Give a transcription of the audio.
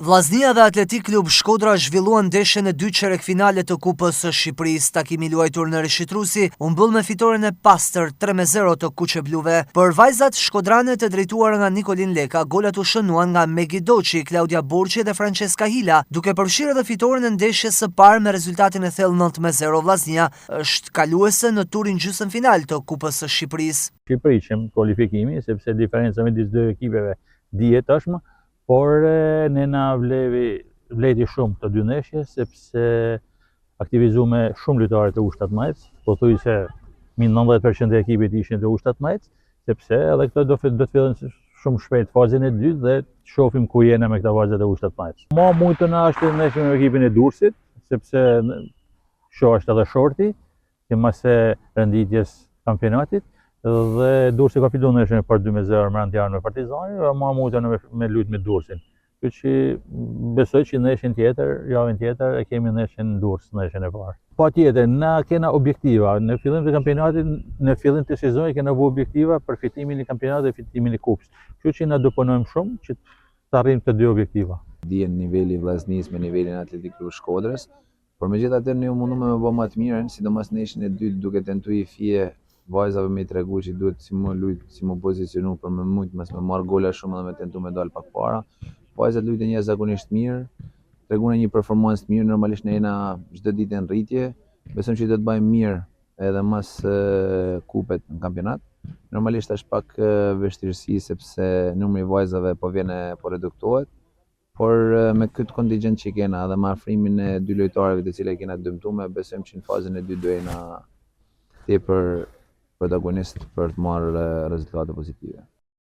Vllaznia dhe Atletik Klub Shkodra zhvilluan ndeshjen e dytë çerek finale të Kupës së Shqipërisë. Takimi i luajtur në Rishitrusi u mbyll me fitoren e pastër 3-0 të kuqebluve. Për vajzat shkodrane të drejtuara nga Nikolin Leka, golat u shënuan nga Megi Doçi, Claudia Borçi dhe Francesca Hila, duke përfshirë edhe fitoren e ndeshjes së parë me rezultatin e thellë 9-0. Vllaznia është kaluese në turin gjysmëfinal të Kupës së Shqipërisë. Shqipërisëm kualifikimi, sepse diferenca midis dy ekipeve dihet tashmë, por ne na vleti shumë të dy ndeshje, sepse aktivizume shumë lojtarë të U17, po thuaj se 90% e ekipit ishin të U17, sepse edhe këto do të fillojnë shumë shpejt fazën e dytë dhe shohim ku jena me këta vajzat e U17. Ma mujtë na është ndeshja me ekipin e Durrësit, sepse shoh është edhe shorti, mas renditjes kampionatit. Dhe Durrësi ka fituar ndeshjen për 2-0 me Antjarën me Partizanin, dhe ma mujtë me luajt me Durrësin. Kështu që besoj që ndeshjen tjetër, javën tjetër e kemi ndeshjen në Durrës, ndeshjen e parë. Patjetër, na kena objektiva. Në fillim të kampionatit, në fillim të sezonit kena vënë objektiva për fitimin e kampionatit dhe fitimin e kupës. Kështu që na do punojmë shumë që të arrijmë të dy objektiva. Dihen niveli i vllaznisë me nivelin e Atletik Klub Shkodrës, por megjithatë ne u mundum me bë më të mirën, sidomos në ndeshjen e dytë duke tentuar i fije vajzave me i tregu që duhet si më lujt, si më pozicionu për me mujt, me marrë gola shumë dhe me tentu me dalë pak para. Vajzat lujtën jashtëzakonisht mirë, tregune një performancë mirë, normalisht ne jena çdo ditë në rritje, besojmë që do të bëjmë mirë edhe mas kupet në kampionat. Normalisht është pak vështirësi sepse numri i vajzave po reduktohet, por me këtë kontingjent që kena dhe me afrimin e dy lojtarëve të cilët kena dëmtuar, besojmë që në fazën e dytë do jena tepër protagonist për të marrë rezultate pozitive.